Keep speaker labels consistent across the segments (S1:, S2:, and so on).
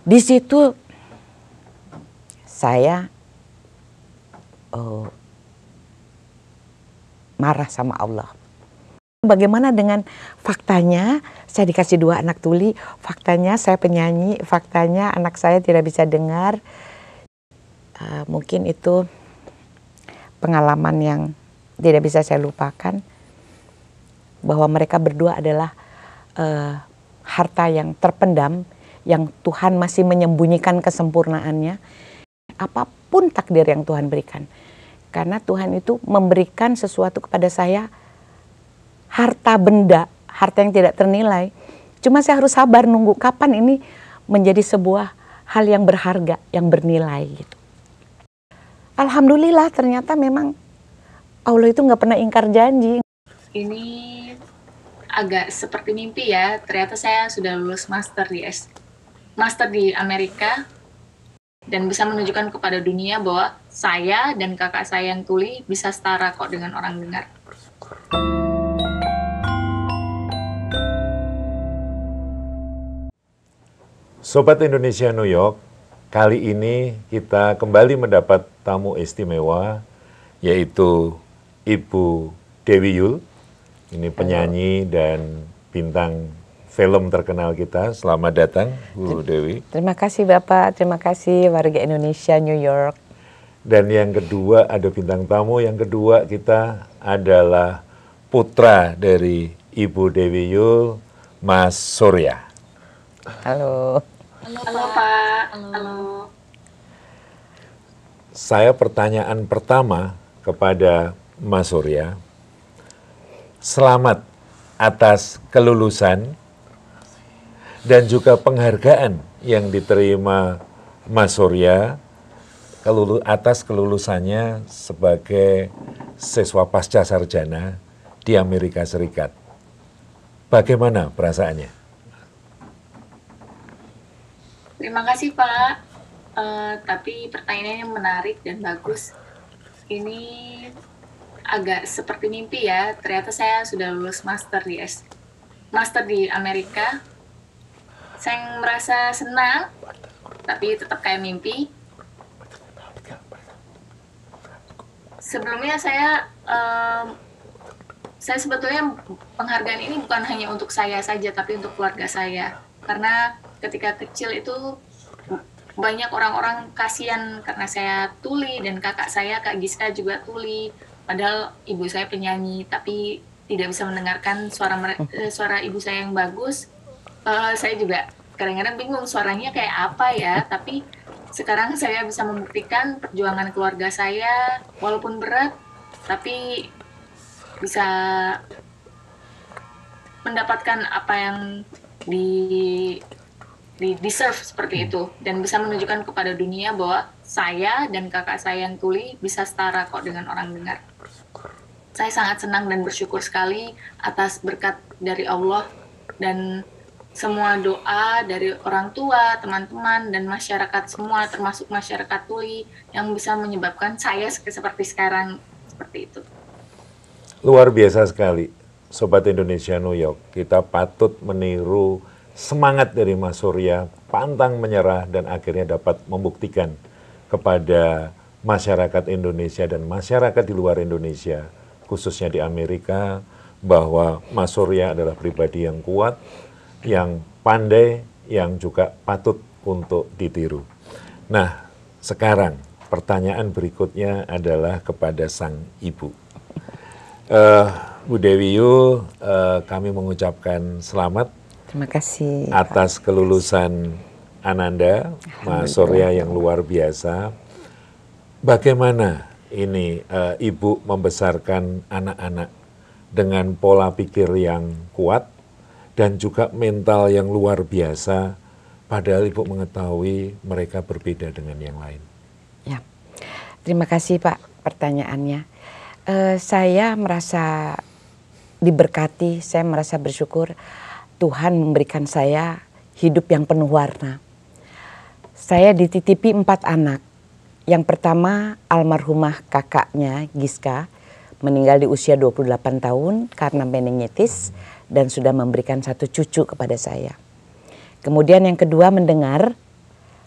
S1: Di situ saya marah sama Allah. Bagaimana dengan faktanya saya dikasih 2 anak tuli, faktanya saya penyanyi, faktanya anak saya tidak bisa dengar. Mungkin itu pengalaman yang tidak bisa saya lupakan, bahwa mereka berdua adalah harta yang terpendam, yang Tuhan masih menyembunyikan kesempurnaannya. Apapun takdir yang Tuhan berikan, karena Tuhan itu memberikan sesuatu kepada saya, harta benda, harta yang tidak ternilai. Cuma saya harus sabar nunggu kapan ini menjadi sebuah hal yang berharga, yang bernilai gitu. Alhamdulillah ternyata memang Allah itu nggak pernah ingkar janji.
S2: Ini agak seperti mimpi ya, ternyata saya sudah lulus master di Amerika, dan bisa menunjukkan kepada dunia bahwa saya dan kakak saya yang tuli bisa setara kok dengan orang dengar.
S3: Sobat Indonesia New York, kali ini kita kembali mendapat tamu istimewa, yaitu Ibu Dewi Yull. Ini penyanyi dan bintang film terkenal kita. Selamat datang, Bu Dewi.
S1: Terima kasih Bapak, terima kasih warga Indonesia New York.
S3: Dan yang kedua, ada bintang tamu yang kedua kita adalah putra dari Ibu Dewi Yull, Mas Surya.
S1: Halo.
S2: Halo Pak. Halo.
S3: Saya pertanyaan pertama kepada Mas Surya. Selamat atas kelulusan dan juga penghargaan yang diterima Mas Surya atas kelulusannya sebagai siswa pasca sarjana di Amerika Serikat. Bagaimana perasaannya?
S2: Terima kasih Pak. Tapi pertanyaannya menarik dan bagus. Ini agak seperti mimpi ya. Ternyata saya sudah lulus master di Amerika. Saya merasa senang, tapi tetap kayak mimpi. Sebelumnya saya sebetulnya penghargaan ini bukan hanya untuk saya saja, tapi untuk keluarga saya. Karena ketika kecil itu banyak orang-orang kasihan karena saya tuli, dan kakak saya, Kak Giska juga tuli. Padahal ibu saya penyanyi, tapi tidak bisa mendengarkan suara ibu saya yang bagus. Saya juga kadang-kadang bingung suaranya kayak apa ya, tapi sekarang saya bisa membuktikan perjuangan keluarga saya, walaupun berat, tapi bisa mendapatkan apa yang deserve seperti itu, dan bisa menunjukkan kepada dunia bahwa saya dan kakak saya yang tuli bisa setara kok dengan orang dengar. Saya sangat senang dan bersyukur sekali atas berkat dari Allah dan semua doa dari orang tua, teman-teman, dan masyarakat semua, termasuk masyarakat tuli, yang bisa menyebabkan saya seperti sekarang, seperti itu.
S3: Luar biasa sekali, Sobat Indonesia New York. Kita patut meniru semangat dari Mas Surya, pantang menyerah, dan akhirnya dapat membuktikan kepada masyarakat Indonesia dan masyarakat di luar Indonesia, khususnya di Amerika, bahwa Mas Surya adalah pribadi yang kuat, yang pandai, yang juga patut untuk ditiru. Nah, sekarang pertanyaan berikutnya adalah kepada sang ibu. Bu Dewi Yull, kami mengucapkan selamat.
S1: Terima kasih
S3: atas kelulusan Ananda, Mas Surya yang luar biasa. Bagaimana ini Ibu membesarkan anak-anak dengan pola pikir yang kuat dan juga mental yang luar biasa, padahal Ibu mengetahui mereka berbeda dengan yang lain?
S1: Ya, terima kasih Pak pertanyaannya. Saya merasa diberkati, saya merasa bersyukur Tuhan memberikan saya hidup yang penuh warna. Saya dititipi 4 anak. Yang pertama almarhumah kakaknya Giska, meninggal di usia 28 tahun karena meningitis dan sudah memberikan 1 cucu kepada saya. Kemudian yang kedua mendengar,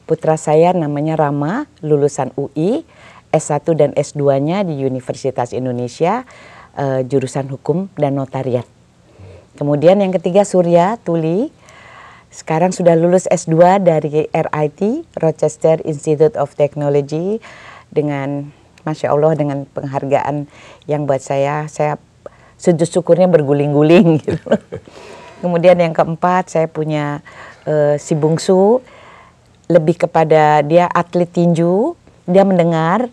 S1: Putra saya namanya Rama, lulusan UI, S1 dan S2-nya di Universitas Indonesia, jurusan hukum dan notariat. Kemudian yang ketiga Surya Tuli, sekarang sudah lulus S2 dari RIT, Rochester Institute of Technology, dengan Masya Allah dengan penghargaan yang buat saya sujud syukurnya berguling-guling gitu. Kemudian yang keempat saya punya si bungsu, lebih kepada dia atlet tinju, dia mendengar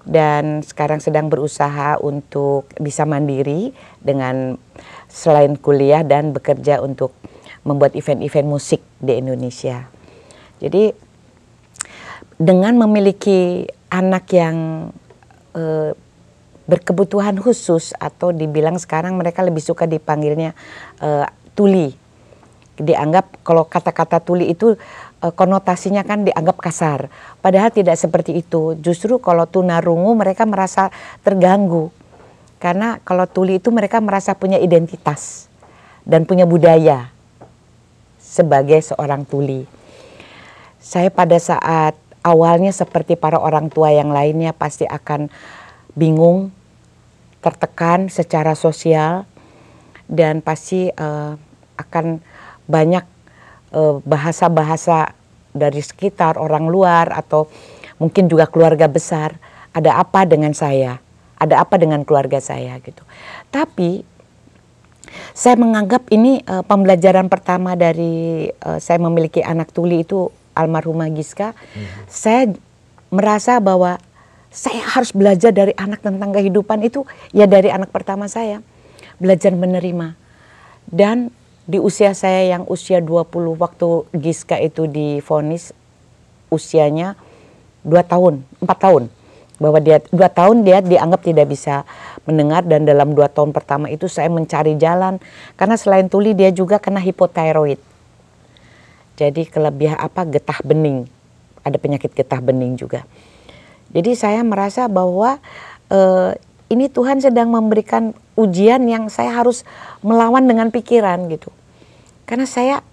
S1: dan sekarang sedang berusaha untuk bisa mandiri dengan selain kuliah dan bekerja untuk membuat event-event musik di Indonesia. Jadi dengan memiliki anak yang berkebutuhan khusus atau dibilang sekarang mereka lebih suka dipanggilnya tuli. Dianggap kalau kata-kata tuli itu konotasinya kan dianggap kasar. Padahal tidak seperti itu. Justru kalau tunarungu mereka merasa terganggu. Karena kalau tuli itu mereka merasa punya identitas dan punya budaya sebagai seorang tuli. Saya pada saat awalnya seperti para orang tua yang lainnya pasti akan bingung, tertekan secara sosial, dan pasti akan banyak bahasa-bahasa dari sekitar orang luar atau mungkin juga keluarga besar. Ada apa dengan saya? Ada apa dengan keluarga saya gitu. Tapi saya menganggap ini pembelajaran pertama dari saya memiliki anak tuli itu almarhumah Giska. Saya merasa bahwa saya harus belajar dari anak tentang kehidupan itu ya dari anak pertama saya. Belajar menerima. Dan di usia saya yang usia 20 waktu Giska itu divonis usianya 4 tahun. Bahwa dia 2 tahun dia dianggap tidak bisa mendengar dan dalam 2 tahun pertama itu saya mencari jalan. Karena selain tuli dia juga kena hipotiroid. Jadi kelebihan getah bening. Ada penyakit getah bening juga. Jadi saya merasa bahwa ini Tuhan sedang memberikan ujian yang saya harus melawan dengan pikiran gitu. Karena saya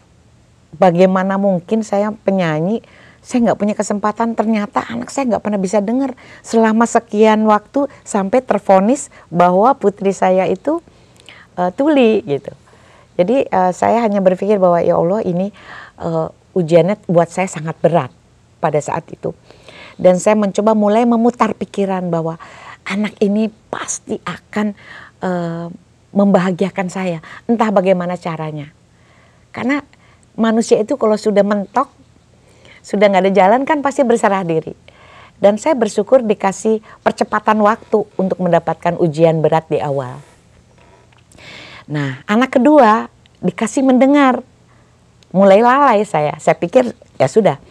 S1: bagaimana mungkin saya penyanyi, saya nggak punya kesempatan, ternyata anak saya nggak pernah bisa dengar selama sekian waktu sampai tervonis bahwa putri saya itu tuli gitu. Jadi saya hanya berpikir bahwa ya Allah ini ujiannya buat saya sangat berat pada saat itu. Dan saya mencoba mulai memutar pikiran bahwa anak ini pasti akan membahagiakan saya, entah bagaimana caranya. Karena manusia itu kalau sudah mentok, sudah nggak ada jalan kan pasti berserah diri. Dan saya bersyukur dikasih percepatan waktu untuk mendapatkan ujian berat di awal. Nah, anak kedua dikasih mendengar. Mulai lalai saya pikir ya sudah,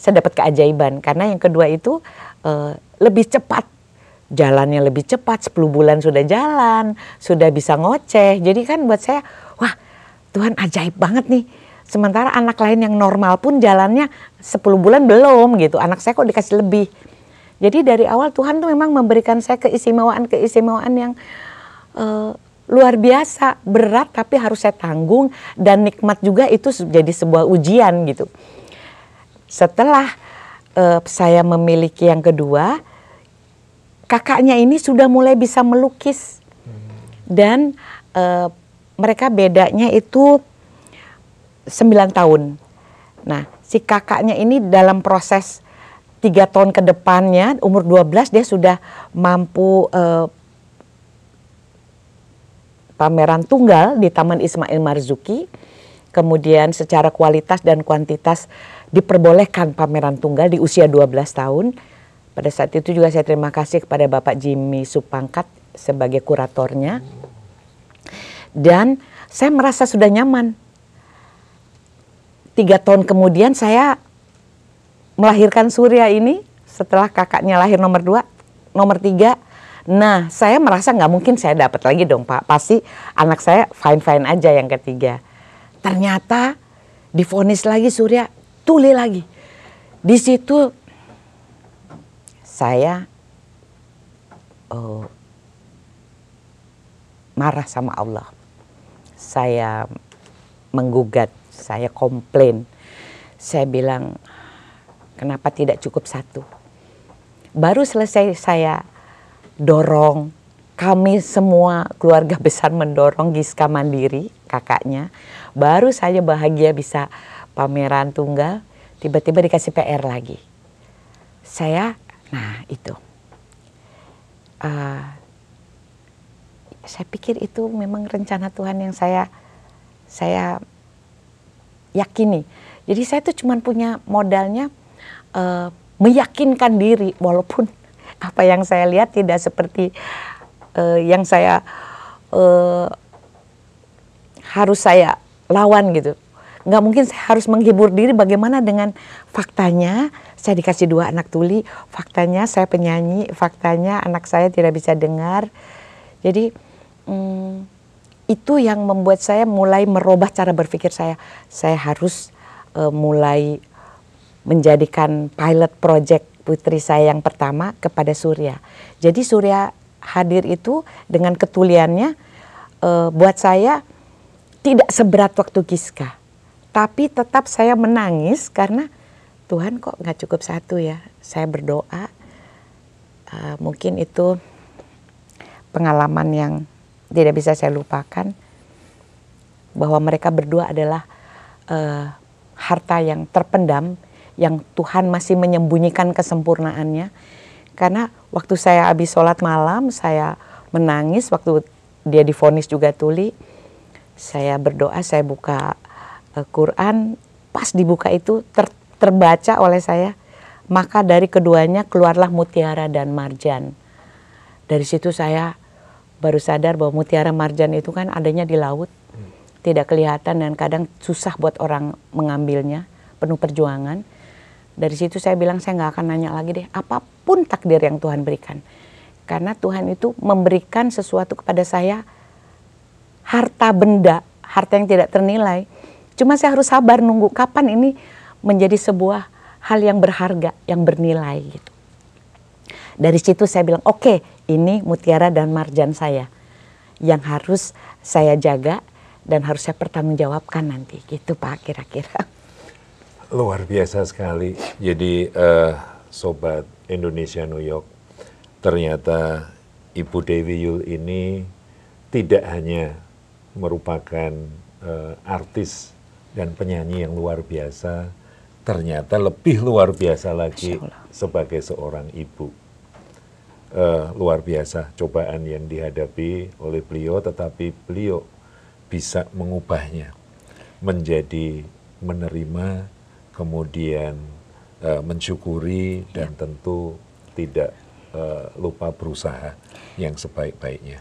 S1: saya dapat keajaiban. Karena yang kedua itu lebih cepat. Jalannya lebih cepat, 10 bulan sudah jalan, sudah bisa ngoceh. Jadi kan buat saya, wah Tuhan ajaib banget nih. Sementara anak lain yang normal pun jalannya 10 bulan belum gitu. Anak saya kok dikasih lebih. Jadi dari awal Tuhan tuh memang memberikan saya keistimewaan yang luar biasa. Berat tapi harus saya tanggung. Dan nikmat juga itu jadi sebuah ujian gitu. Setelah saya memiliki yang kedua, kakaknya ini sudah mulai bisa melukis. Dan mereka bedanya itu 9 tahun. Nah, si kakaknya ini dalam proses 3 tahun ke depannya, umur 12 dia sudah mampu pameran tunggal di Taman Ismail Marzuki. Kemudian secara kualitas dan kuantitas diperbolehkan pameran tunggal di usia 12 tahun. Pada saat itu juga saya terima kasih kepada Bapak Jimmy Supangkat sebagai kuratornya. Dan saya merasa sudah nyaman. 3 tahun kemudian saya melahirkan Surya ini setelah kakaknya lahir nomor 2, nomor 3. Nah, saya merasa nggak mungkin saya dapat lagi dong Pak. Pasti anak saya fine-fine aja yang ketiga. Ternyata divonis lagi Surya, tuli lagi. Di situ saya marah sama Allah. Saya menggugat, saya komplain. Saya bilang, Kenapa tidak cukup satu? Baru selesai saya dorong, kami semua keluarga besar mendorong Giska mandiri, kakaknya. Baru saya bahagia bisa pameran tunggal, tiba-tiba dikasih PR lagi. Nah itu. Saya pikir itu memang rencana Tuhan yang saya yakini. Jadi saya tuh cuma punya modalnya meyakinkan diri, walaupun apa yang saya lihat tidak seperti yang saya harus saya lawan gitu. Nggak mungkin saya harus menghibur diri, bagaimana dengan faktanya saya dikasih 2 anak tuli, faktanya saya penyanyi, faktanya anak saya tidak bisa dengar. Jadi itu yang membuat saya mulai merubah cara berpikir saya. Saya harus mulai menjadikan pilot project putri saya yang pertama kepada Surya. Jadi Surya hadir itu dengan ketuliannya buat saya tidak seberat waktu Giska. Tapi tetap saya menangis karena Tuhan kok nggak cukup satu ya. Saya berdoa, mungkin itu pengalaman yang tidak bisa saya lupakan, bahwa mereka berdua adalah harta yang terpendam, yang Tuhan masih menyembunyikan kesempurnaannya. Karena waktu saya habis sholat malam, saya menangis, waktu dia divonis juga tuli, saya berdoa, saya buka Quran, pas dibuka itu terbaca oleh saya, maka dari keduanya keluarlah mutiara dan marjan. Dari situ saya baru sadar bahwa mutiara marjan itu kan adanya di laut, tidak kelihatan dan kadang susah buat orang mengambilnya, penuh perjuangan. Dari situ saya bilang saya nggak akan nanya lagi deh, apapun takdir yang Tuhan berikan. Karena Tuhan itu memberikan sesuatu kepada saya, harta benda, harta yang tidak ternilai. Cuma saya harus sabar nunggu kapan ini menjadi sebuah hal yang berharga, yang bernilai gitu. Dari situ saya bilang, oke, ini mutiara dan marjan saya yang harus saya jaga dan harus saya pertanggungjawabkan nanti, gitu Pak kira-kira.
S3: Luar biasa sekali. Jadi Sobat Indonesia New York, ternyata Ibu Dewi Yull ini tidak hanya merupakan artis dan penyanyi yang luar biasa, ternyata lebih luar biasa lagi sebagai seorang ibu. Luar biasa cobaan yang dihadapi oleh beliau, tetapi beliau bisa mengubahnya menjadi menerima, kemudian mensyukuri, dan tentu tidak lupa berusaha yang sebaik-baiknya.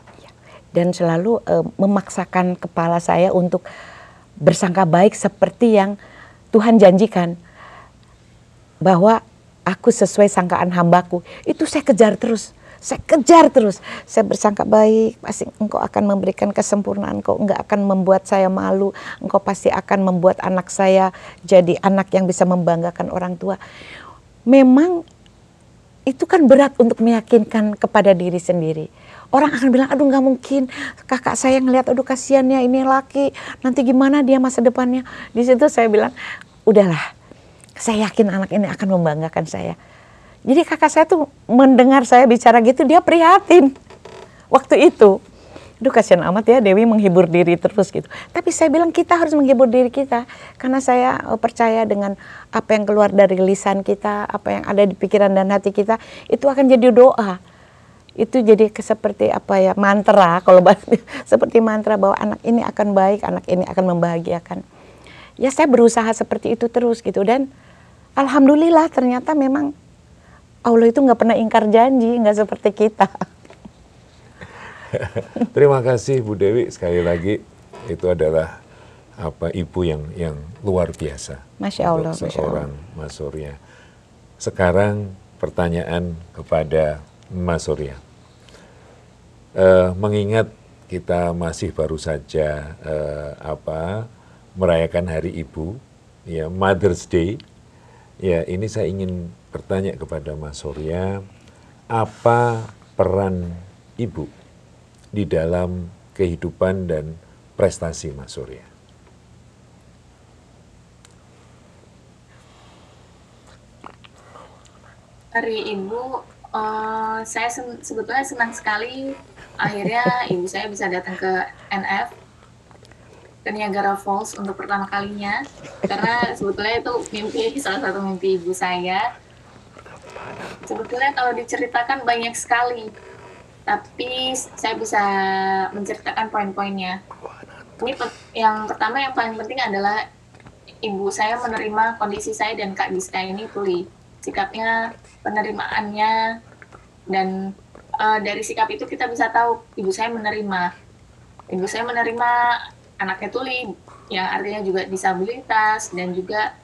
S1: Dan selalu memaksakan kepala saya untuk bersangka baik seperti yang Tuhan janjikan, bahwa aku sesuai sangkaan hambaku. Itu saya kejar terus. Saya bersangka baik, pasti Engkau akan memberikan kesempurnaan, Engkau enggak akan membuat saya malu, Engkau pasti akan membuat anak saya jadi anak yang bisa membanggakan orang tua. Memang itu kan berat untuk meyakinkan kepada diri sendiri. Orang akan bilang, aduh nggak mungkin, kakak saya ngelihat, aduh kasihannya ini laki, nanti gimana dia masa depannya. Di situ saya bilang, udahlah, saya yakin anak ini akan membanggakan saya. Jadi kakak saya tuh mendengar saya bicara gitu, dia prihatin waktu itu. Aduh kasihan amat ya, Dewi menghibur diri terus gitu. Tapi saya bilang kita harus menghibur diri kita, karena saya percaya dengan apa yang keluar dari lisan kita, apa yang ada di pikiran dan hati kita, itu akan jadi doa. Itu jadi seperti apa ya, mantra, kalau seperti mantra bahwa anak ini akan baik, anak ini akan membahagiakan. Ya saya berusaha seperti itu terus gitu, dan alhamdulillah ternyata memang Allah itu nggak pernah ingkar janji, nggak seperti kita.
S3: Terima kasih Bu Dewi, sekali lagi itu adalah ibu yang luar biasa.
S1: Masya Allah,
S3: untuk seorang Mas Surya. Sekarang pertanyaan kepada Mas Surya. Mengingat kita masih baru saja merayakan Hari Ibu, ya Mother's Day. Ya, ini saya ingin bertanya kepada Mas Surya, apa peran ibu di dalam kehidupan dan prestasi Mas Surya?
S2: Hari Ibu, saya sebetulnya senang sekali akhirnya ibu saya bisa datang ke NF, ke Niagara Falls untuk pertama kalinya. Karena sebetulnya itu salah satu mimpi ibu saya. Sebetulnya kalau diceritakan banyak sekali, tapi saya bisa menceritakan poin-poinnya. Ini yang pertama yang paling penting adalah ibu saya menerima kondisi saya dan Kak Giska ini tuli. Sikapnya, penerimaannya, dan dari sikap itu kita bisa tahu ibu saya menerima. Ibu saya menerima anaknya tuli, yang artinya juga disabilitas, dan juga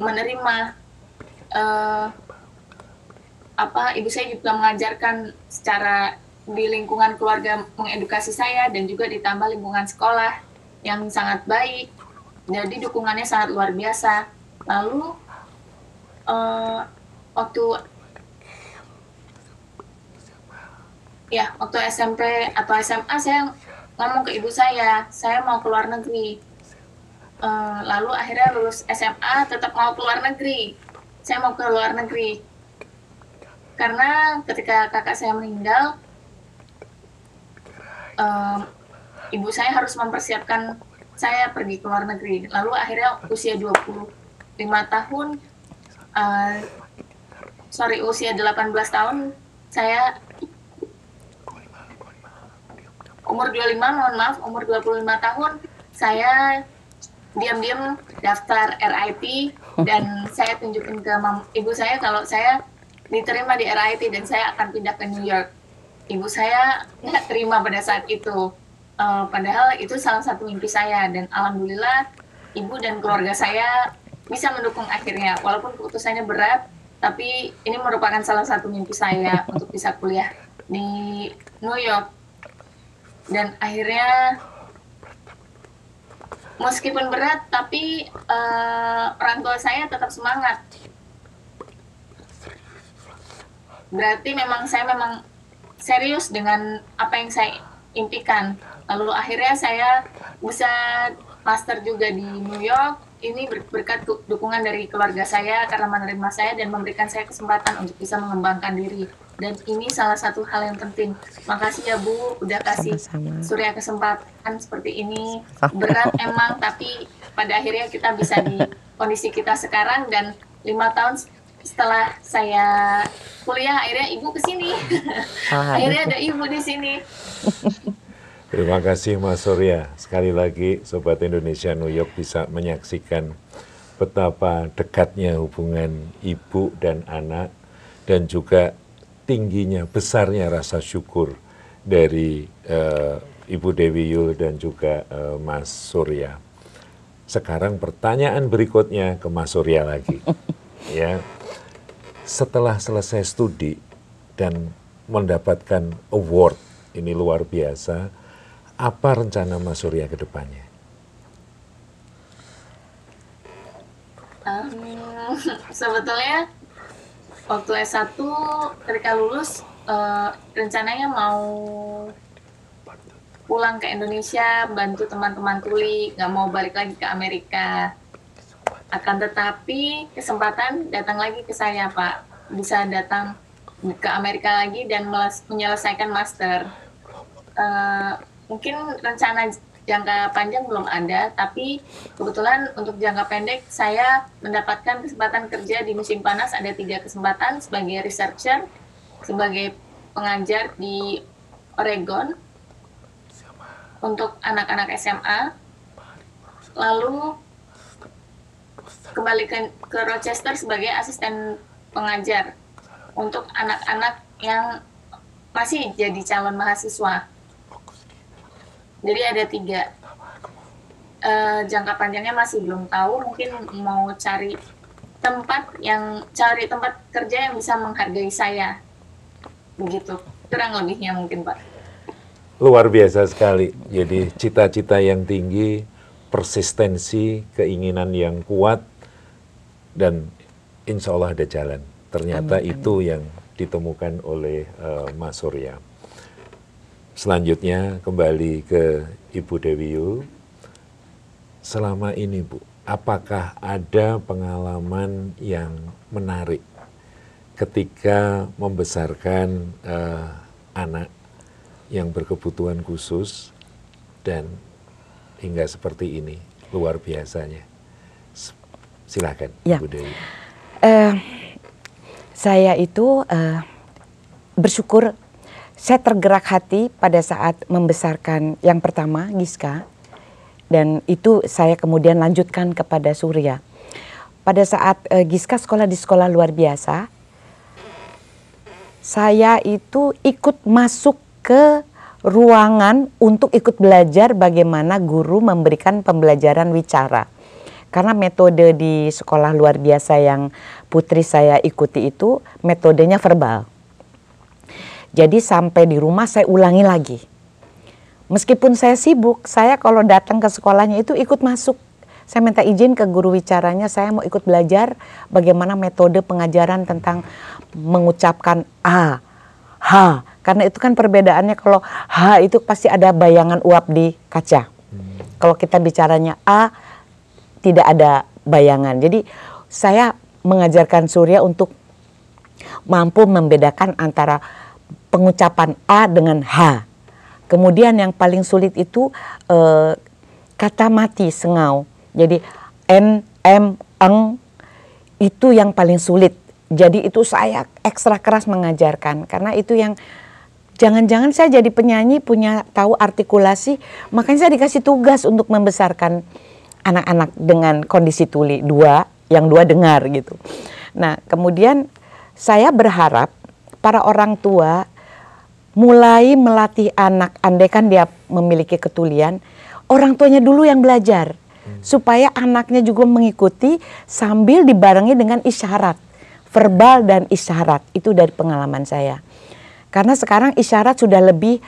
S2: menerima ibu saya juga mengajarkan secara di lingkungan keluarga mengedukasi saya dan juga ditambah lingkungan sekolah yang sangat baik. Jadi dukungannya sangat luar biasa. Lalu waktu SMP atau SMA saya ngomong ke ibu saya mau keluar negeri. Lalu akhirnya lulus SMA tetap mau keluar negeri. Saya mau ke luar negeri. Karena ketika kakak saya meninggal, ibu saya harus mempersiapkan saya pergi ke luar negeri. Lalu akhirnya usia 25 tahun, usia 18 tahun, saya umur 25 tahun, saya diam-diam daftar RIT dan saya tunjukin ke ibu saya kalau saya diterima di RIT dan saya akan pindah ke New York. Ibu saya nggak terima pada saat itu. Padahal itu salah satu mimpi saya dan alhamdulillah ibu dan keluarga saya bisa mendukung akhirnya. Walaupun keputusannya berat, tapi ini merupakan salah satu mimpi saya untuk bisa kuliah di New York. Dan akhirnya meskipun berat, tapi orang tua saya tetap semangat. Berarti saya memang serius dengan apa yang saya impikan. Lalu akhirnya saya bisa master juga di New York. Ini berkat dukungan dari keluarga saya karena menerima saya dan memberikan saya kesempatan untuk bisa mengembangkan diri. Dan ini salah satu hal yang penting. Makasih ya Bu, udah kasih
S1: Sama-sama.
S2: Surya kesempatan seperti ini. Berat emang, tapi pada akhirnya kita bisa di kondisi kita sekarang. Dan 5 tahun setelah saya kuliah, akhirnya ibu kesini. Akhirnya ada ibu di sini.
S3: Terima kasih Mas Surya. Sekali lagi Sobat Indonesia New York bisa menyaksikan betapa dekatnya hubungan ibu dan anak dan juga tingginya, besarnya rasa syukur dari Ibu Dewi Yul dan juga Mas Surya. Sekarang pertanyaan berikutnya ke Mas Surya lagi. Ya, setelah selesai studi dan mendapatkan award, ini luar biasa, apa rencana Mas Surya ke depannya?
S2: Sebetulnya waktu S1 ketika lulus rencananya mau pulang ke Indonesia, bantu teman-teman tuli, nggak mau balik lagi ke Amerika. Akan tetapi kesempatan datang lagi ke saya, Pak. Bisa datang ke Amerika lagi dan menyelesaikan master. Mungkin rencana jangka panjang belum ada, tapi kebetulan untuk jangka pendek saya mendapatkan kesempatan kerja di musim panas, ada 3 kesempatan sebagai researcher, sebagai pengajar di Oregon untuk anak-anak SMA, lalu kembali ke Rochester sebagai asisten pengajar untuk anak-anak yang masih jadi calon mahasiswa. Jadi ada 3. Jangka panjangnya masih belum tahu, mungkin mau cari tempat kerja yang bisa menghargai saya. Begitu, kurang lebihnya mungkin Pak.
S3: Luar biasa sekali. Jadi cita-cita yang tinggi, persistensi, keinginan yang kuat, dan insya Allah ada jalan. Ternyata amin, itu yang ditemukan oleh Mas Surya. Selanjutnya kembali ke Ibu Dewi Yul. Selama ini Bu, apakah ada pengalaman yang menarik ketika membesarkan anak yang berkebutuhan khusus dan hingga seperti ini, luar biasanya. Silakan,
S1: Ya.
S3: Bu Dewi.
S1: Saya itu bersyukur, saya tergerak hati pada saat membesarkan yang pertama, Giska. Dan itu saya kemudian lanjutkan kepada Surya. Pada saat Giska sekolah di sekolah luar biasa, saya itu ikut masuk ke ruangan untuk ikut belajar bagaimana guru memberikan pembelajaran wicara. Karena metode di sekolah luar biasa yang putri saya ikuti itu metodenya verbal. Jadi sampai di rumah saya ulangi lagi. Meskipun saya sibuk, saya kalau datang ke sekolahnya itu ikut masuk. Saya minta izin ke guru wicaranya, saya mau ikut belajar bagaimana metode pengajaran tentang mengucapkan A, H. Karena itu kan perbedaannya, kalau H itu pasti ada bayangan uap di kaca. Kalau kita bicaranya A, tidak ada bayangan. Jadi saya mengajarkan Surya untuk mampu membedakan antara pengucapan A dengan H. Kemudian yang paling sulit itu kata mati sengau. Jadi N, M, eng itu yang paling sulit. Jadi itu saya ekstra keras mengajarkan karena itu yang jangan-jangan saya jadi penyanyi punya tahu artikulasi, makanya saya dikasih tugas untuk membesarkan anak-anak dengan kondisi tuli yang dua dengar gitu. Nah, kemudian saya berharap para orang tua mulai melatih anak, andaikan dia memiliki ketulian, orang tuanya dulu yang belajar. Supaya anaknya juga mengikuti sambil dibarengi dengan isyarat. Verbal dan isyarat, itu dari pengalaman saya. Karena sekarang isyarat sudah lebih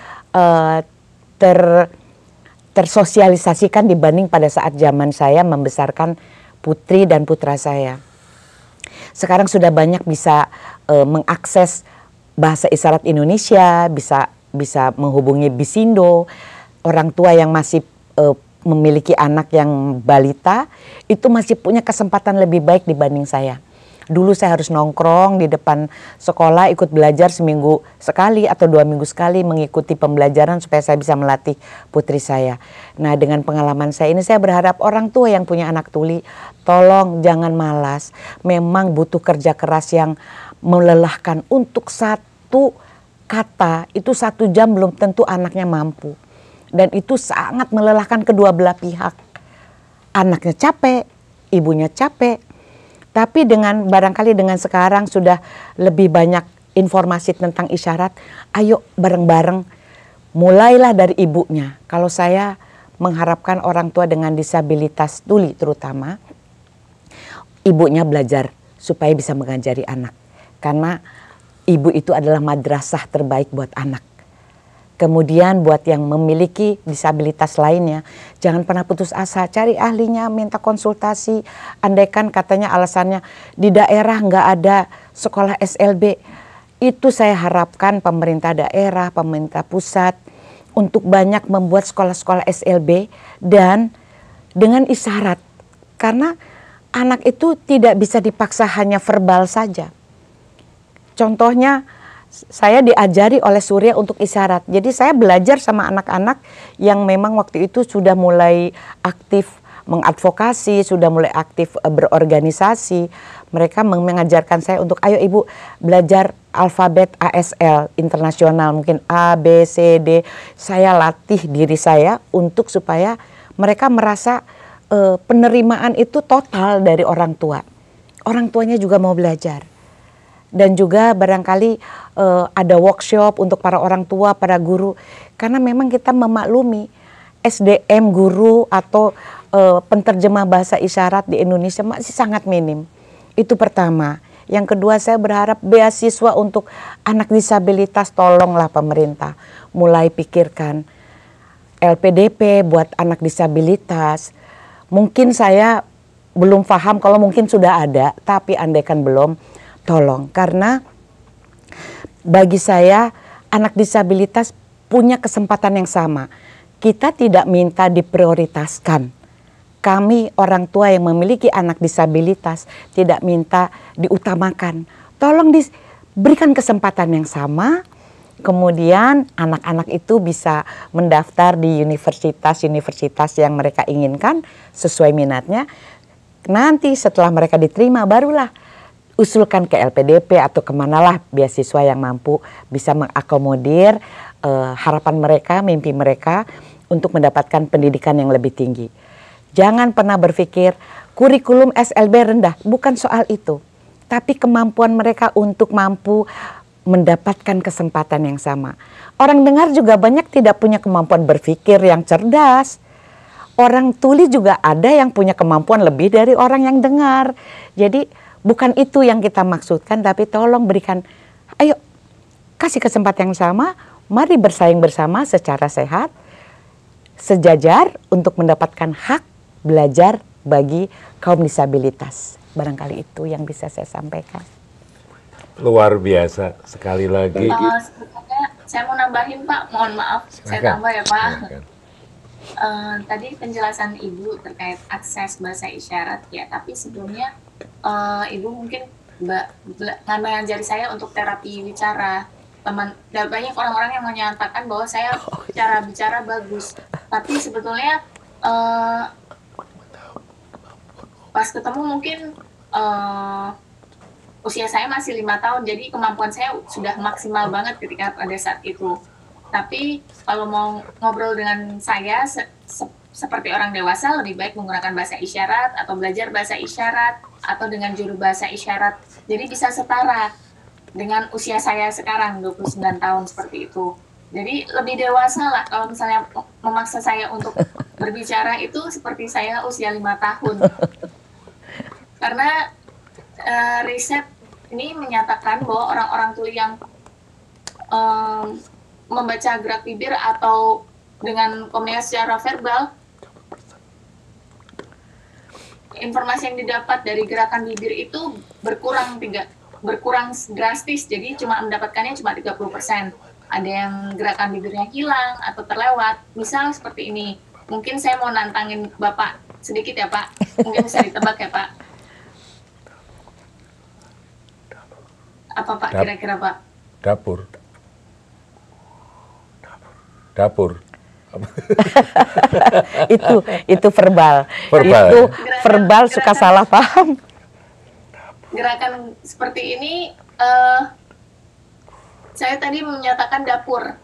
S1: tersosialisasikan dibanding pada saat zaman saya membesarkan putri dan putra saya. Sekarang sudah banyak bisa mengakses bahasa isyarat Indonesia, bisa menghubungi Bisindo. Orang tua yang masih memiliki anak yang balita itu masih punya kesempatan lebih baik dibanding saya. Dulu saya harus nongkrong di depan sekolah ikut belajar seminggu sekali atau 2 minggu sekali mengikuti pembelajaran supaya saya bisa melatih putri saya. Nah, dengan pengalaman saya ini saya berharap orang tua yang punya anak tuli tolong jangan malas. Memang butuh kerja keras yang melelahkan. Untuk satu kata itu 1 jam belum tentu anaknya mampu. Dan itu sangat melelahkan kedua belah pihak. Anaknya capek, ibunya capek. Tapi barangkali dengan sekarang sudah lebih banyak informasi tentang isyarat, ayo bareng-bareng mulailah dari ibunya. Kalau saya mengharapkan orang tua dengan disabilitas tuli terutama, ibunya belajar supaya bisa mengajari anak. Karena ibu itu adalah madrasah terbaik buat anak. Kemudian buat yang memiliki disabilitas lainnya, jangan pernah putus asa, cari ahlinya, minta konsultasi. Andaikan katanya alasannya di daerah nggak ada sekolah SLB, itu saya harapkan pemerintah daerah, pemerintah pusat untuk banyak membuat sekolah-sekolah SLB dan dengan isyarat. Karena anak itu tidak bisa dipaksa hanya verbal saja. Contohnya, saya diajari oleh Surya untuk isyarat. Jadi saya belajar sama anak-anak yang memang waktu itu sudah mulai aktif mengadvokasi, sudah mulai aktif berorganisasi. Mereka mengajarkan saya untuk ayo ibu belajar alfabet ASL internasional, mungkin A, B, C, D. Saya latih diri saya untuk supaya mereka merasa penerimaan itu total dari orang tua. Orang tuanya juga mau belajar. Dan juga barangkali ada workshop untuk para orang tua, para guru. Karena memang kita memaklumi SDM guru atau penterjemah bahasa isyarat di Indonesia masih sangat minim. Itu pertama. Yang kedua, saya berharap beasiswa untuk anak disabilitas, tolonglah pemerintah mulai pikirkan LPDP buat anak disabilitas. Mungkin saya belum paham, kalau mungkin sudah ada, tapi andaikan belum, tolong. Karena bagi saya anak disabilitas punya kesempatan yang sama. Kita tidak minta diprioritaskan. Kami orang tua yang memiliki anak disabilitas tidak minta diutamakan. tolong diberikan kesempatan yang sama. Kemudian anak-anak itu bisa mendaftar di universitas-universitas yang mereka inginkan sesuai minatnya. Nanti setelah mereka diterima barulah usulkan ke LPDP atau kemanalah beasiswa yang mampu bisa mengakomodir harapan mereka, mimpi mereka untuk mendapatkan pendidikan yang lebih tinggi. Jangan pernah berpikir kurikulum SLB rendah, bukan soal itu. Tapi kemampuan mereka untuk mampu mendapatkan kesempatan yang sama. Orang dengar juga banyak tidak punya kemampuan berpikir yang cerdas. Orang tuli juga ada yang punya kemampuan lebih dari orang yang dengar. Jadi bukan itu yang kita maksudkan, tapi tolong berikan, ayo kasih kesempatan yang sama, mari bersaing bersama secara sehat, sejajar untuk mendapatkan hak belajar bagi kaum disabilitas. Barangkali itu yang bisa saya sampaikan.
S3: Luar biasa, sekali lagi.
S2: Sebetulnya saya mau nambahin Pak, mohon maaf, saya tambah ya Pak. Tadi penjelasan Ibu terkait akses bahasa isyarat ya, tapi sebelumnya Ibu mungkin mengajari saya untuk terapi bicara. Banyak orang-orang yang menyatakan bahwa saya cara bicara bagus, tapi sebetulnya pas ketemu mungkin usia saya masih 5 tahun, jadi kemampuan saya sudah maksimal banget ketika pada saat itu. Tapi kalau mau ngobrol dengan saya seperti orang dewasa, lebih baik menggunakan bahasa isyarat atau belajar bahasa isyarat atau dengan juru bahasa isyarat. Jadi bisa setara dengan usia saya sekarang 29 tahun seperti itu. Jadi lebih dewasa lah kalau misalnya memaksa saya untuk berbicara itu seperti saya usia 5 tahun. Karena riset ini menyatakan bahwa orang-orang tuli yang membaca gerak bibir atau dengan komunikasi secara verbal, informasi yang didapat dari gerakan bibir itu berkurang drastis, jadi cuma mendapatkannya cuma 30%. Ada yang gerakan bibirnya hilang atau terlewat. Misal seperti ini, mungkin saya mau nantangin Bapak sedikit ya Pak, mungkin bisa ditebak ya Pak. Apa Pak kira-kira Pak?
S3: Dapur.
S1: itu verbal. Itu verbal suka salah paham.
S2: Gerakan seperti ini saya tadi menyatakan dapur.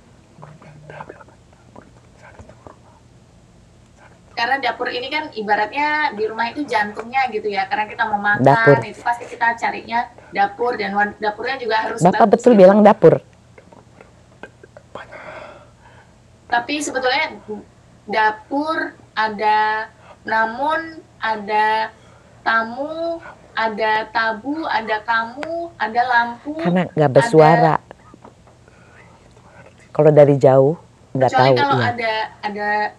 S2: Karena dapur ini kan ibaratnya di rumah itu jantungnya gitu ya. Karena kita mau makan dapur. Itu pasti kita carinya dapur, dan dapurnya juga harus
S1: Bapak
S2: bagus,
S1: betul
S2: gitu.
S1: Bilang dapur.
S2: Tapi sebetulnya dapur ada, namun ada tamu, ada tabu, ada kamu, ada lampu.
S1: Karena nggak bersuara. Kalau dari jauh nggak tahu.
S2: Kecuali kalau
S1: ya.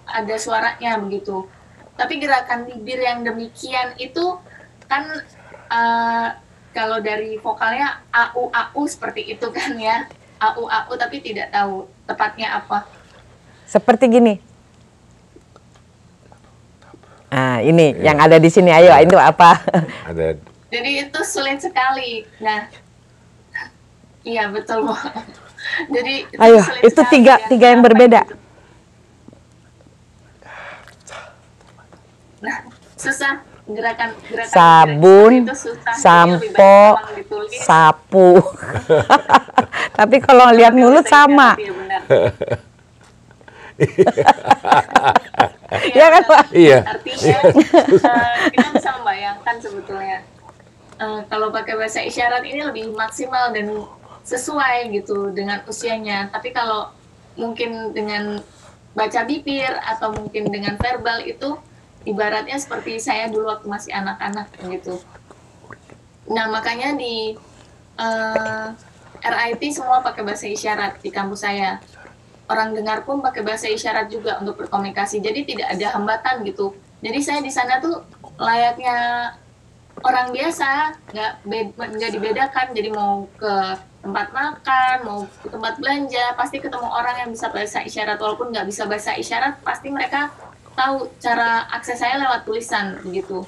S2: ada suaranya begitu. Tapi gerakan bibir yang demikian itu kan kalau dari vokalnya au seperti itu kan ya, au tapi tidak tahu tepatnya apa. Seperti gini.
S1: Nah ini yang ada di sini, ayo itu apa?
S3: Ada.
S2: Jadi itu sulit sekali. Nah, iya betul. Jadi
S1: ayo itu tiga yang berbeda.
S2: Gitu. Nah, susah gerakan
S1: sabun, sampo, sapu. Tapi kalau lihat mulut sama.
S2: Iya
S1: kan Pak?
S3: Iya.
S2: Artinya kita bisa membayangkan sebetulnya kalau pakai bahasa isyarat ini lebih maksimal dan sesuai gitu dengan usianya. Tapi kalau mungkin dengan baca bibir atau mungkin dengan verbal itu ibaratnya seperti saya dulu waktu masih anak-anak gitu. Nah makanya di RIT semua pakai bahasa isyarat di kampus saya. Orang dengar pun pakai bahasa isyarat juga untuk berkomunikasi. Jadi tidak ada hambatan gitu. Jadi saya di sana tuh layaknya orang biasa, nggak dibedakan. Jadi mau ke tempat makan, mau ke tempat belanja, pasti ketemu orang yang bisa bahasa isyarat. Walaupun nggak bisa bahasa isyarat, pasti mereka tahu cara akses saya lewat tulisan begitu.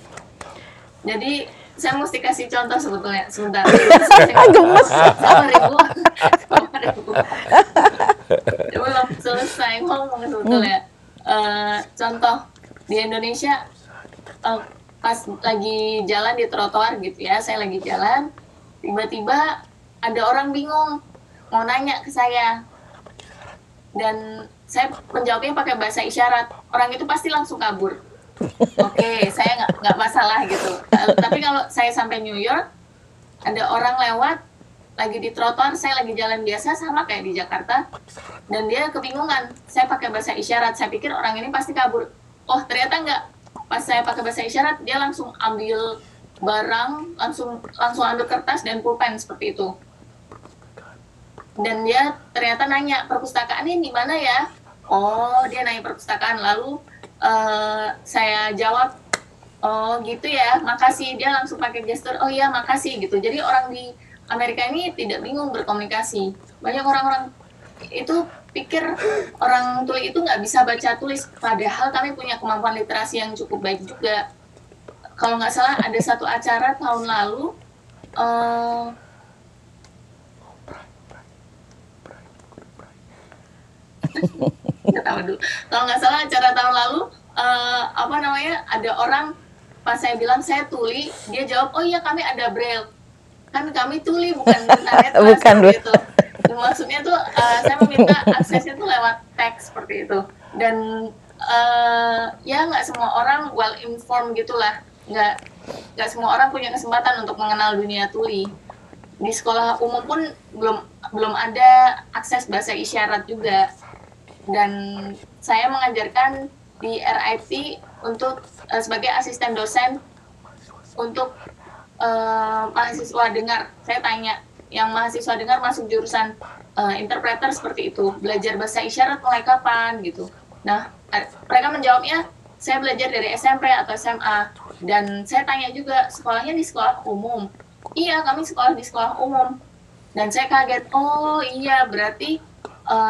S2: Jadi saya mesti kasih contoh sebetulnya sebentar. Gemes. Sabar ibu. Sabar ibu. Belum selesai ngomong sebetulnya. Contoh di Indonesia, pas lagi jalan di trotoar gitu ya, saya lagi jalan, tiba-tiba ada orang bingung mau nanya ke saya, dan saya menjawabnya pakai bahasa isyarat. Orang itu pasti langsung kabur. Oke, saya nggak masalah gitu. Tapi kalau saya sampai New York, ada orang lewat lagi di trotoar, saya lagi jalan biasa sama kayak di Jakarta, dan dia kebingungan. Saya pakai bahasa isyarat, saya pikir orang ini pasti kabur. Oh ternyata nggak. Pas saya pakai bahasa isyarat, dia langsung ambil barang, langsung ambil kertas dan pulpen seperti itu. Dan dia ternyata nanya, perpustakaan ini di mana ya? Oh, dia nanya perpustakaan. Lalu saya jawab, oh gitu ya, makasih. Dia langsung pakai gestur, oh iya makasih gitu. Jadi orang di Amerika ini tidak bingung berkomunikasi. Banyak orang-orang itu pikir orang tuli itu nggak bisa baca tulis, padahal kami punya kemampuan literasi yang cukup baik juga. Kalau nggak salah ada satu acara tahun lalu, nggak tahu dulu. Kalau nggak salah acara tahun lalu, ada orang, pas saya bilang saya tuli, dia jawab, oh iya kami ada braille. Kan kami tuli bukan internet.
S1: Bukan
S2: gitu. Maksudnya tuh saya meminta aksesnya tuh lewat teks seperti itu. Dan ya nggak semua orang well informed gitulah. Nggak semua orang punya kesempatan untuk mengenal dunia tuli. Di sekolah umum pun belum ada akses bahasa isyarat juga. Dan saya mengajarkan di RIT untuk sebagai asisten dosen untuk mahasiswa dengar. Saya tanya, yang mahasiswa dengar masuk jurusan interpreter seperti itu, belajar bahasa isyarat mulai kapan gitu. Nah, mereka menjawabnya, saya belajar dari SMP atau SMA. Dan saya tanya juga, sekolahnya di sekolah umum? Iya, kami sekolah di sekolah umum. Dan saya kaget, oh iya berarti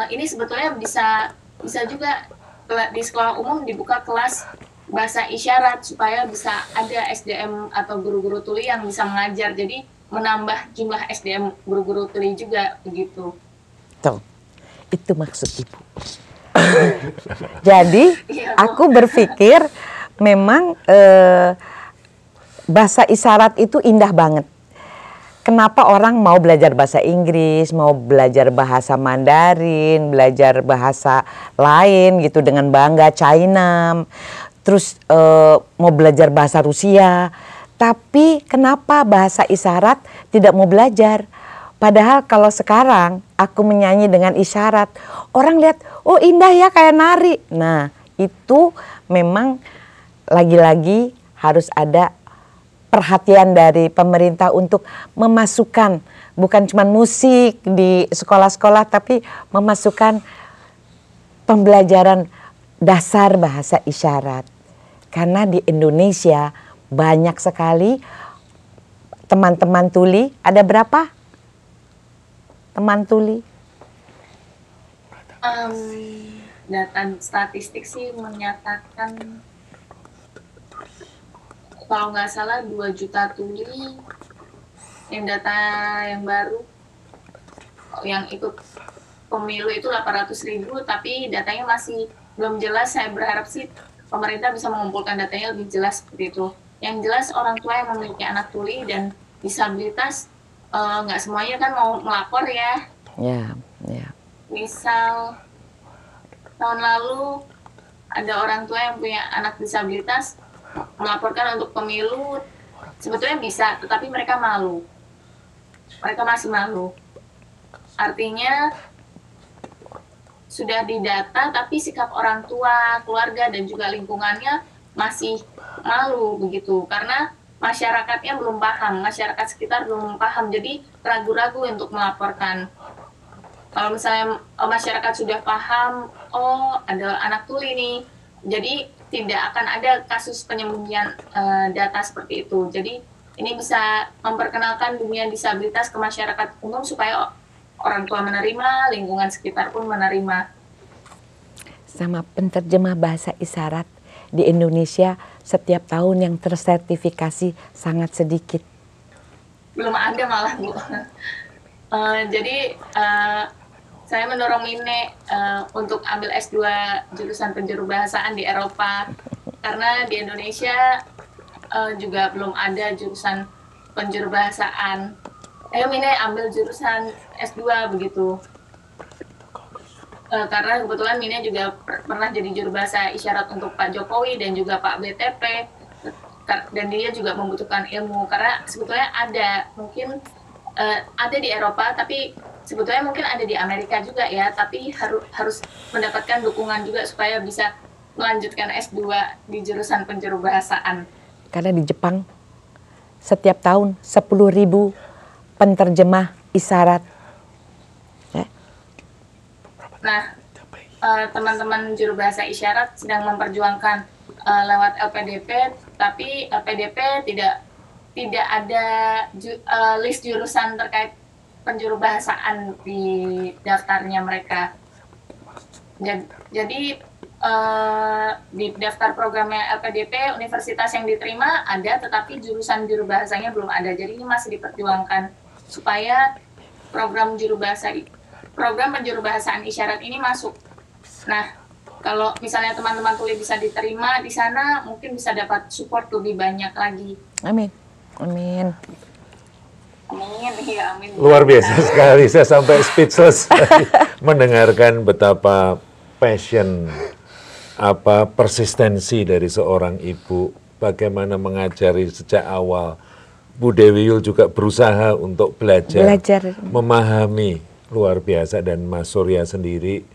S2: ini sebetulnya bisa juga di sekolah umum dibuka kelas bahasa isyarat supaya bisa ada SDM atau guru-guru tuli yang bisa mengajar. Jadi menambah jumlah SDM guru-guru tuli juga begitu.
S1: Tuh, itu maksud Ibu. Jadi aku berpikir memang bahasa isyarat itu indah banget. Kenapa orang mau belajar bahasa Inggris, mau belajar bahasa Mandarin, belajar bahasa lain gitu dengan bangga, China, terus mau belajar bahasa Rusia. Tapi kenapa bahasa isyarat tidak mau belajar? Padahal kalau sekarang aku menyanyi dengan isyarat, orang lihat, oh indah ya kayak nari. Nah itu memang lagi-lagi harus ada perhatian dari pemerintah untuk memasukkan bukan cuma musik di sekolah-sekolah, tapi memasukkan pembelajaran dasar bahasa isyarat. Karena di Indonesia banyak sekali teman-teman tuli. Ada berapa teman tuli?
S2: Data statistik sih menyatakan kalau nggak salah 2 juta tuli, yang data yang baru yang ikut pemilu itu 800.000, tapi datanya masih belum jelas. Saya berharap sih pemerintah bisa mengumpulkan datanya lebih jelas seperti itu. Yang jelas orang tua yang memiliki anak tuli dan disabilitas nggak semuanya kan mau melapor ya.
S1: Ya.
S2: Misal tahun lalu ada orang tua yang punya anak disabilitas melaporkan untuk pemilu, sebetulnya bisa, tetapi mereka malu. Mereka masih malu. Artinya sudah didata, tapi sikap orang tua, keluarga, dan juga lingkungannya masih malu begitu. Karena masyarakatnya belum paham, masyarakat sekitar belum paham, jadi ragu-ragu untuk melaporkan. Kalau misalnya masyarakat sudah paham, oh ada anak tuli nih, jadi tidak akan ada kasus penyembunyian data seperti itu. Jadi ini bisa memperkenalkan dunia disabilitas ke masyarakat umum supaya orang tua menerima, lingkungan sekitar pun menerima.
S1: Sama penterjemah bahasa isyarat di Indonesia setiap tahun yang tersertifikasi sangat sedikit.
S2: Belum ada malah Bu. Jadi saya mendorong Mine untuk ambil S2 jurusan penjurubahasaan di Eropa, karena di Indonesia juga belum ada jurusan penjurubahasaan. Ayo Mine ambil jurusan S2 begitu. Karena kebetulan Mine juga pernah jadi juru bahasa isyarat untuk Pak Jokowi dan juga Pak BTP, dan dia juga membutuhkan ilmu, karena sebetulnya ada mungkin ada di Eropa, tapi sebetulnya mungkin ada di Amerika juga ya, tapi harus mendapatkan dukungan juga supaya bisa melanjutkan S2 di jurusan penjurubahasaan.
S1: Karena di Jepang setiap tahun 10.000 penterjemah isyarat.
S2: Nah, teman-teman juru bahasa isyarat sedang memperjuangkan lewat LPDP, tapi LPDP tidak ada list jurusan terkait penjurubahasaan di daftarnya mereka. Jadi di daftar programnya LPDP, universitas yang diterima ada, tetapi jurusan juru bahasanya belum ada. Jadi ini masih diperjuangkan supaya program penjurubahasaan isyarat ini masuk. Nah, kalau misalnya teman-teman tuli bisa diterima di sana, mungkin bisa dapat support lebih banyak lagi.
S1: Amin. Amin.
S2: Amin, ya amin.
S3: Luar biasa sekali, saya sampai speechless mendengarkan betapa passion, persistensi dari seorang ibu, bagaimana mengajari sejak awal. Bu Dewi Yul juga berusaha untuk belajar. Memahami, luar biasa. Dan Mas Surya sendiri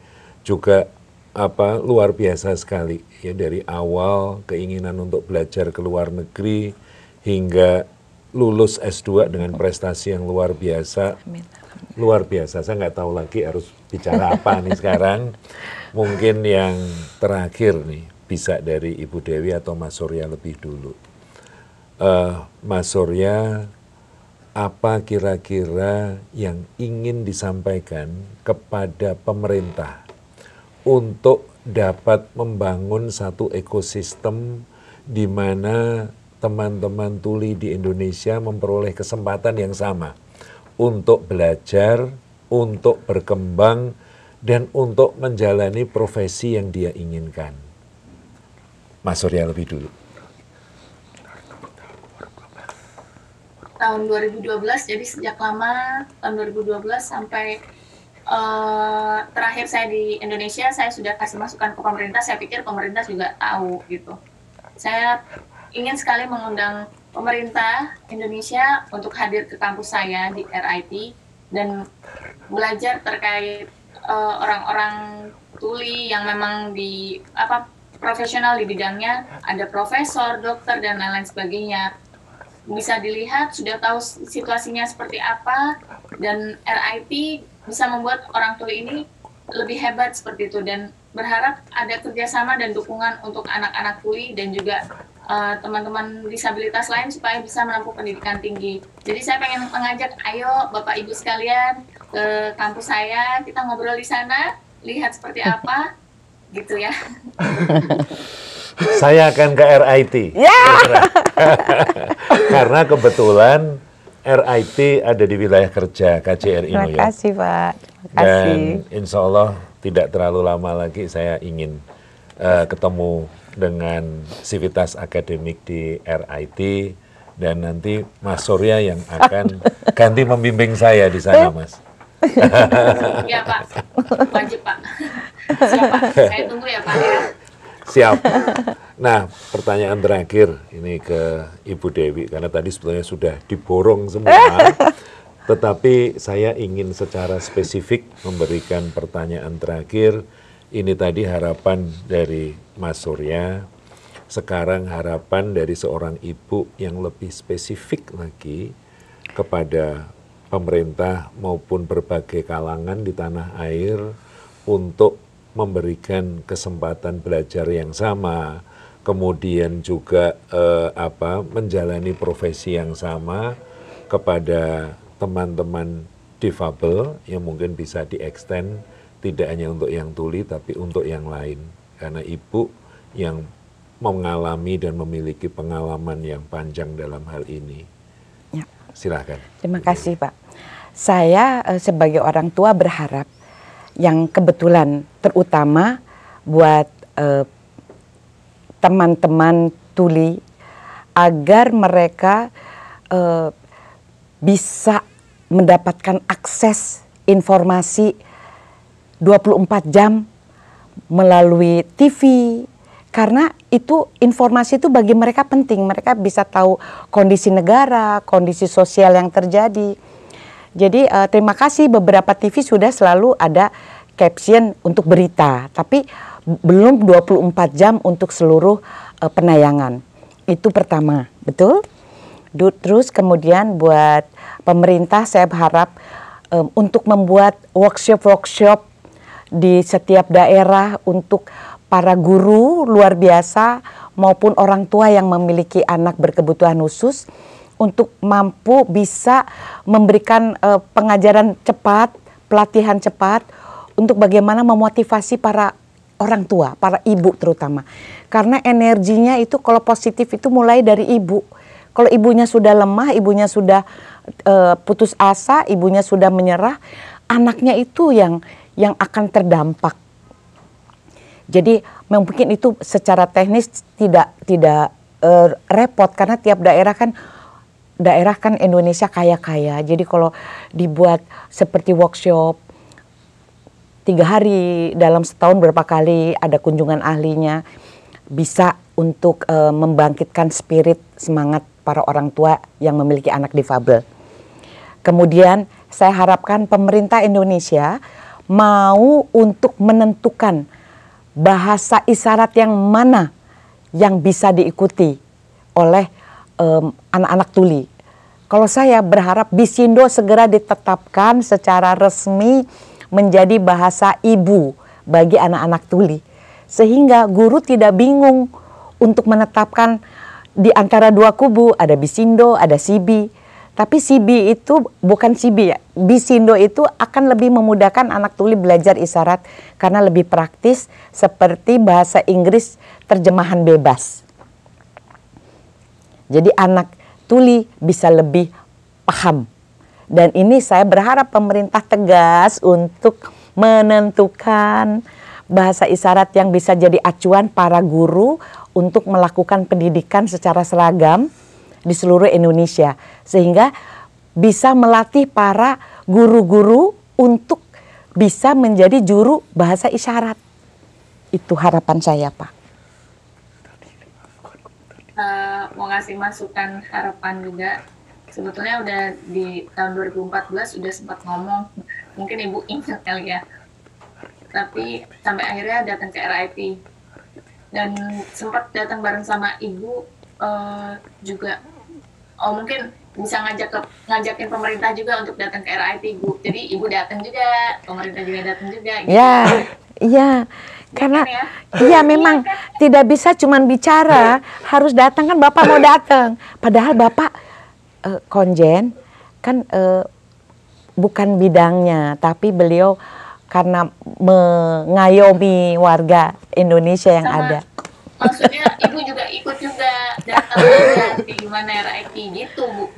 S3: juga luar biasa sekali ya, dari awal keinginan untuk belajar ke luar negeri hingga lulus S2 dengan prestasi yang luar biasa. Luar biasa, saya nggak tahu lagi harus bicara apa nih sekarang. Mungkin yang terakhir nih bisa dari Ibu Dewi atau Mas Surya lebih dulu. Mas Surya, apa kira-kira yang ingin disampaikan kepada pemerintah untuk dapat membangun satu ekosistem di mana teman-teman tuli di Indonesia memperoleh kesempatan yang sama untuk belajar, untuk berkembang, dan untuk menjalani profesi yang dia inginkan? Mas Surya lebih dulu.
S2: Tahun 2012, jadi sejak lama, tahun 2012 sampai terakhir saya di Indonesia, saya sudah kasih masukan ke pemerintah. Saya pikir pemerintah juga tahu gitu. Saya ingin sekali mengundang pemerintah Indonesia untuk hadir ke kampus saya di RIT dan belajar terkait orang-orang tuli yang memang profesional di bidangnya, ada profesor, dokter, dan lain-lain sebagainya. Bisa dilihat, sudah tahu situasinya seperti apa, dan RIT bisa membuat orang tuli ini lebih hebat seperti itu, dan berharap ada kerjasama dan dukungan untuk anak-anak tuli dan juga teman-teman disabilitas lain supaya bisa menempuh pendidikan tinggi. Jadi saya pengen mengajak, ayo Bapak Ibu sekalian ke kampus saya, kita ngobrol di sana, lihat seperti apa, gitu ya.
S3: Saya akan ke RIT. Karena kebetulan RIT ada di wilayah kerja KJRI New York.
S1: Terima kasih Pak. Terima kasih.
S3: Dan insya Allah tidak terlalu lama lagi saya ingin ketemu dengan sivitas akademik di RIT, dan nanti Mas Surya yang akan ganti membimbing saya di sana, Mas.
S2: Iya Pak, wajib Pak. Siap Pak, saya tunggu ya Pak ya.
S3: Siap. Nah, pertanyaan terakhir ini ke Ibu Dewi, karena tadi sebetulnya sudah diborong semua, tetapi saya ingin secara spesifik memberikan pertanyaan terakhir. Ini tadi harapan dari Mas Surya, sekarang harapan dari seorang ibu yang lebih spesifik lagi kepada pemerintah maupun berbagai kalangan di tanah air untuk memberikan kesempatan belajar yang sama, kemudian juga menjalani profesi yang sama kepada teman-teman difabel yang mungkin bisa di-extend tidak hanya untuk yang tuli tapi untuk yang lain. Karena ibu yang mengalami dan memiliki pengalaman yang panjang dalam hal ini.
S1: Ya.
S3: Silakan.
S1: Terima kasih Pak. Saya sebagai orang tua berharap yang kebetulan terutama buat teman-teman tuli agar mereka bisa mendapatkan akses informasi 24 jam melalui TV, karena itu informasi itu bagi mereka penting. Mereka bisa tahu kondisi negara, kondisi sosial yang terjadi. Jadi terima kasih beberapa TV sudah selalu ada caption untuk berita, tapi belum 24 jam untuk seluruh penayangan. Itu pertama, betul? Terus kemudian buat pemerintah saya berharap untuk membuat workshop-workshop di setiap daerah untuk para guru luar biasa maupun orang tua yang memiliki anak berkebutuhan khusus untuk mampu bisa memberikan pengajaran cepat, pelatihan cepat untuk bagaimana memotivasi para orang tua, para ibu terutama. Karena energinya itu kalau positif itu mulai dari ibu. Kalau ibunya sudah lemah, ibunya sudah putus asa, ibunya sudah menyerah, anaknya itu yang akan terdampak. Jadi mungkin itu secara teknis tidak repot karena tiap daerah kan Indonesia kaya-kaya. Jadi kalau dibuat seperti workshop 3 hari dalam setahun berapa kali ada kunjungan ahlinya, bisa untuk membangkitkan spirit semangat para orang tua yang memiliki anak difabel. Kemudian saya harapkan pemerintah Indonesia mau untuk menentukan bahasa isyarat yang mana yang bisa diikuti oleh anak-anak tuli. Kalau saya berharap Bisindo segera ditetapkan secara resmi menjadi bahasa ibu bagi anak-anak tuli. Sehingga guru tidak bingung untuk menetapkan di antara dua kubu, ada Bisindo, ada Sibi. Tapi Sibi itu bukan Sibi ya, Bisindo itu akan lebih memudahkan anak tuli belajar isyarat karena lebih praktis seperti bahasa Inggris terjemahan bebas. Jadi anak tuli bisa lebih paham. Dan ini saya berharap pemerintah tegas untuk menentukan bahasa isyarat yang bisa jadi acuan para guru untuk melakukan pendidikan secara seragam di seluruh Indonesia. Sehingga bisa melatih para guru-guru untuk bisa menjadi juru bahasa isyarat. Itu harapan saya, Pak.
S2: Mau ngasih masukan harapan juga. Sebetulnya udah di tahun 2014 udah sempat ngomong, mungkin Ibu ingat kali ya. Tapi sampai akhirnya datang ke RIP. Dan sempat datang bareng sama Ibu juga. Oh mungkin bisa ngajakin pemerintah juga untuk datang ke RIP, Bu. Jadi Ibu datang juga, pemerintah juga datang juga. Gitu.
S1: Ya, iya. Karena
S2: ya?
S1: iya memang tidak bisa cuman bicara, harus datang kan Bapak mau datang. Padahal Bapak konjen kan bukan bidangnya, tapi beliau karena mengayomi warga Indonesia yang ada.
S2: Maksudnya Ibu juga ikut juga datang juga di gimana RIP gitu, Bu.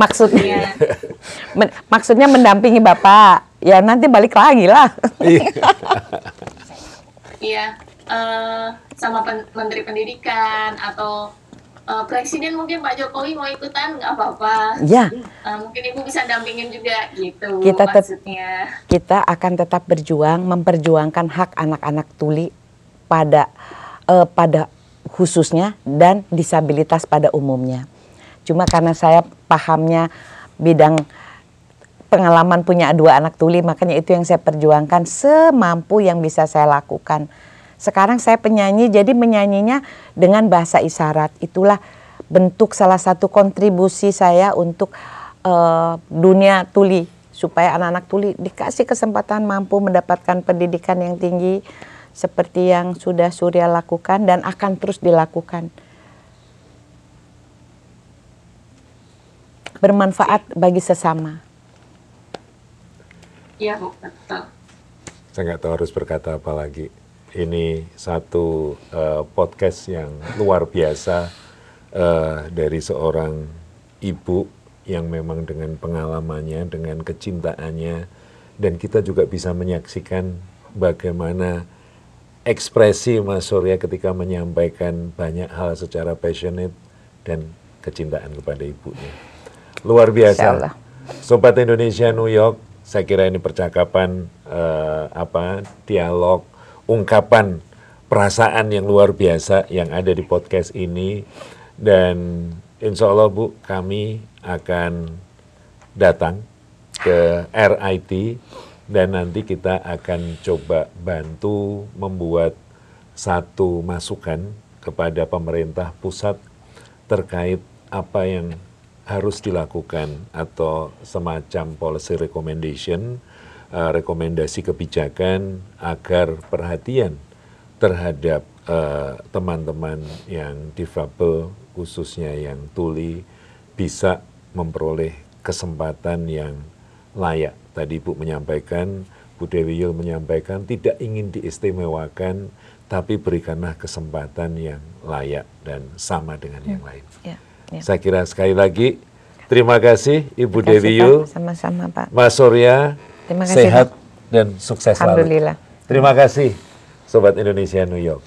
S1: Maksudnya mendampingi Bapak. Ya nanti balik lagi lah.
S2: Iya, sama Menteri Pendidikan atau Presiden mungkin Pak Jokowi mau ikutan nggak apa-apa.
S1: Ya.
S2: Mungkin Ibu bisa dampingin juga gitu
S1: maksudnya. Kita akan tetap berjuang memperjuangkan hak anak-anak tuli pada khususnya dan disabilitas pada umumnya. Cuma karena saya pahamnya bidang pengalaman punya 2 anak tuli, makanya itu yang saya perjuangkan semampu yang bisa saya lakukan. Sekarang saya penyanyi, jadi menyanyinya dengan bahasa isyarat. Itulah bentuk salah satu kontribusi saya untuk dunia tuli, supaya anak-anak tuli dikasih kesempatan mampu mendapatkan pendidikan yang tinggi seperti yang sudah Surya lakukan dan akan terus dilakukan. Bermanfaat bagi sesama.
S2: Iya, Bu, betul.
S3: Saya nggak tahu harus berkata apa lagi. ini satu podcast yang luar biasa dari seorang ibu yang memang dengan pengalamannya, dengan kecintaannya, dan kita juga bisa menyaksikan bagaimana ekspresi Mas Surya ketika menyampaikan banyak hal secara passionate dan kecintaan kepada ibunya. Luar biasa. Sobat Indonesia New York, saya kira ini percakapan, dialog, ungkapan perasaan yang luar biasa yang ada di podcast ini. Dan insya Allah Bu, kami akan datang ke RIT dan nanti kita akan coba bantu membuat satu masukan kepada pemerintah pusat terkait apa yang harus dilakukan atau semacam policy recommendation, rekomendasi kebijakan agar perhatian terhadap teman-teman yang difabel, khususnya yang tuli, bisa memperoleh kesempatan yang layak. Tadi Bu menyampaikan, Bu Dewi Yul menyampaikan tidak ingin diistimewakan, tapi berikanlah kesempatan yang layak dan sama dengan yang lain.
S1: Ya.
S3: Saya kira sekali lagi terima kasih Ibu Dewi Yul,
S1: sama-sama Pak.
S3: Mas Surya,
S1: Terima kasih,
S3: sehat dan sukses selalu.
S1: Alhamdulillah.
S3: Terima kasih Sobat Indonesia New York.